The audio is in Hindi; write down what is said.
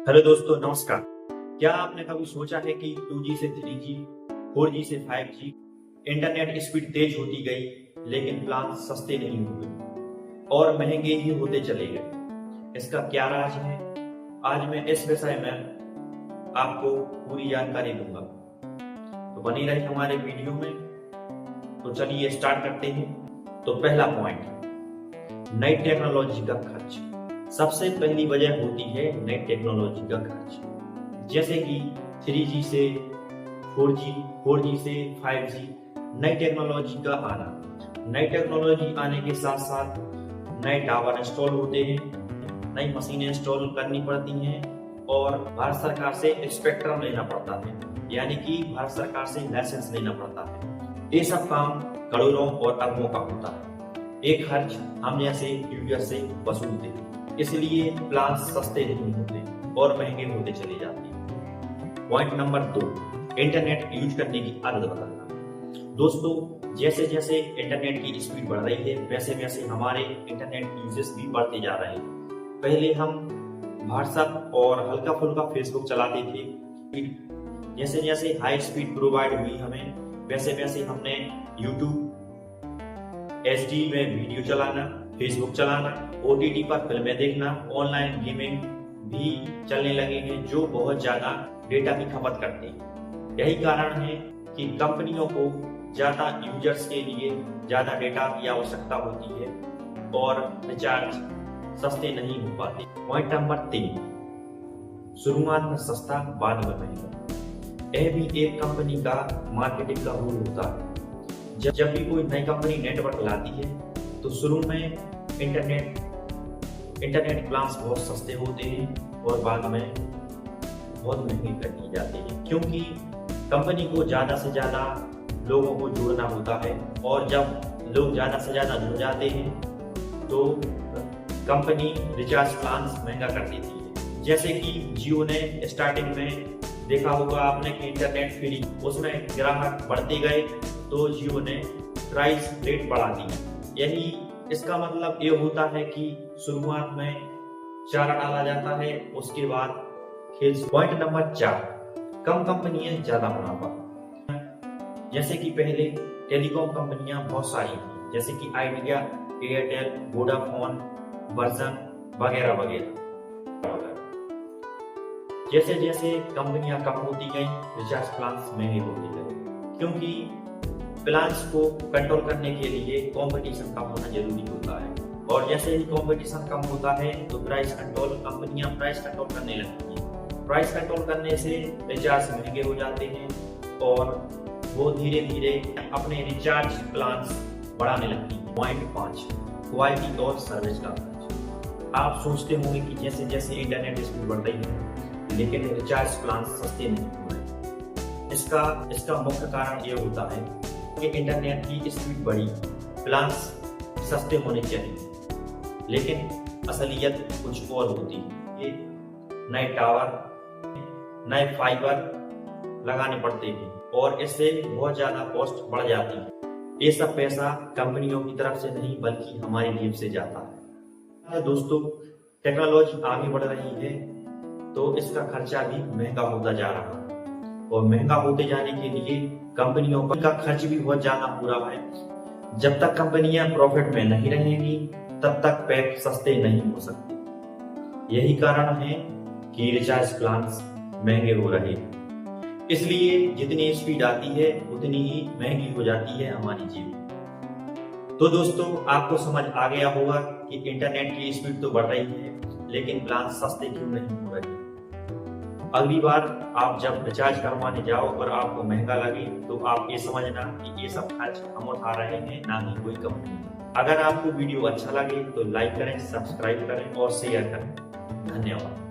हेलो दोस्तों, नमस्कार। क्या आपने कभी सोचा है कि 2G से 3G, 4G से 5G इंटरनेट स्पीड तेज होती गई लेकिन प्लान सस्ते नहीं हुए और महंगे ही होते चले गए? इसका क्या राज है? आज मैं इस विषय में आपको पूरी जानकारी दूंगा, तो बनी रहे हमारे वीडियो में। तो चलिए स्टार्ट करते हैं। तो पहला पॉइंट, नई टेक्नोलॉजी का खर्च। सबसे पहली वजह होती है नई टेक्नोलॉजी का खर्च। जैसे कि 3G से 4G, 4G से 5G, नई टेक्नोलॉजी का आना। नई टेक्नोलॉजी आने के साथ साथ नए टावर इंस्टॉल होते हैं, नई मशीनें इंस्टॉल करनी पड़ती हैं और भारत सरकार से स्पेक्ट्रम लेना पड़ता है, यानी कि भारत सरकार से लाइसेंस लेना पड़ता है। ये सब काम करोड़ों और अरबों का होता है। एक खर्च हम जैसे यूजर से वसूलते हैं, इसलिए प्लान सस्ते नहीं होते और महंगे होते चले जाते हैं। पॉइंट नंबर 2, इंटरनेट यूज करने की आदत बदलना। दोस्तों, जैसे जैसे इंटरनेट की स्पीड बढ़ रही है वैसे वैसे हमारे इंटरनेट यूजेस भी बढ़ते जा रहे हैं। पहले हम व्हाट्सएप और हल्का फुल्का फेसबुक चलाते थे। जैसे जैसे हाई स्पीड प्रोवाइड हुई हमें वैसे वैसे हमने यूट्यूब, HD में वीडियो चलाना, फेसबुक चलाना, OTT पर फिल्में देखना, ऑनलाइन गेमिंग भी चलने लगे हैं जो बहुत ज्यादा डेटा की खपत करते हैं। यही कारण है कि कंपनियों को ज्यादा यूजर्स के लिए ज्यादा डेटा की आवश्यकता होती है और रिचार्ज सस्ते नहीं हो पाते। पॉइंट नंबर 3, शुरुआत में सस्ता बाद में महंगा। यह भी एक कंपनी का मार्केटिंग का रूल होता है। जब भी कोई नई कंपनी नेटवर्क लाती है तो शुरू में इंटरनेट प्लान्स बहुत सस्ते होते हैं और बाद में बहुत महंगे कर दिए जाते हैं, क्योंकि कंपनी को ज्यादा से ज्यादा लोगों को जोड़ना होता है और जब लोग ज्यादा से ज्यादा जुड़ जाते हैं तो कंपनी रिचार्ज प्लान्स महंगा कर देती है। जैसे कि जियो ने स्टार्टिंग में देखा होगा आपने कि इंटरनेट फ्री, उसमें ग्राहक बढ़ते गए तो जियो ने प्राइस रेट बढ़ा दी। यही इसका मतलब ये होता है कि शुरुआत में चारा डाला जाता है, उसके बाद खेल। पॉइंट नंबर 4, कम कंपनियां ज्यादा मुनाफा। जैसे कि पहले टेलीकॉम कंपनियां बहुत सारी थी, जैसे कि आइडिया, एयरटेल, वोडाफोन, वर्जन वगैरह वगैरह। जैसे जैसे कंपनियां कम होती गई रिचार्ज प्लान्स महंगे होते गए, क्योंकि प्लान्स को कंट्रोल करने के लिए कंपटीशन कम होना जरूरी होता है और जैसे ही कंपटीशन कम होता है तो कंपनियां प्राइस कंट्रोल करने लगती हैं। प्राइस कंट्रोल करने से रिचार्ज महंगे हो जाते हैं और वो धीरे धीरे अपने रिचार्ज प्लान्स बढ़ाने लगती हैं। पॉइंट 5, क्वालिटी और सर्विस का खर्च। आप सोचते होंगे कि जैसे जैसे इंटरनेट स्पीड बढ़ रही है लेकिन रिचार्ज प्लान सस्ते नहीं हो रहे। इसका मुख्य कारण ये होता है कि इंटरनेट की स्पीड बढ़ी, प्लान्स सस्ते होने चाहिए, लेकिन असलियत कुछ और होती है। ये नए टावर, नए फाइबर लगाने पड़ते हैं और इससे बहुत ज्यादा कॉस्ट बढ़ जाती है। ये सब पैसा कंपनियों की तरफ से नहीं बल्कि हमारी जेब से जाता है। दोस्तों, टेक्नोलॉजी आगे बढ़ रही है तो इसका खर्चा भी महंगा होता जा रहा है और महंगा होते जाने के लिए कंपनियों का खर्च भी बहुत ज्यादा हो रहा है। जब तक कंपनियां प्रॉफिट में नहीं रहेंगी तब तक पैक सस्ते नहीं हो सकते। यही कारण है कि रिचार्ज प्लान्स महंगे हो रहे हैं। इसलिए जितनी स्पीड आती है उतनी ही महंगी हो जाती है हमारी जेब। तो दोस्तों, आपको समझ आ गया होगा कि इंटरनेट की स्पीड तो बढ़ रही है लेकिन प्लान सस्ते क्यों नहीं हो रहे। अगली बार आप जब रिचार्ज करवाने जाओ और आपको महंगा लगे तो आप ये समझना कि ये सब खर्च हम उठा रहे हैं, ना ही कोई कंपनी। अगर आपको वीडियो अच्छा लगे तो लाइक करें, सब्सक्राइब करें और शेयर करें। धन्यवाद।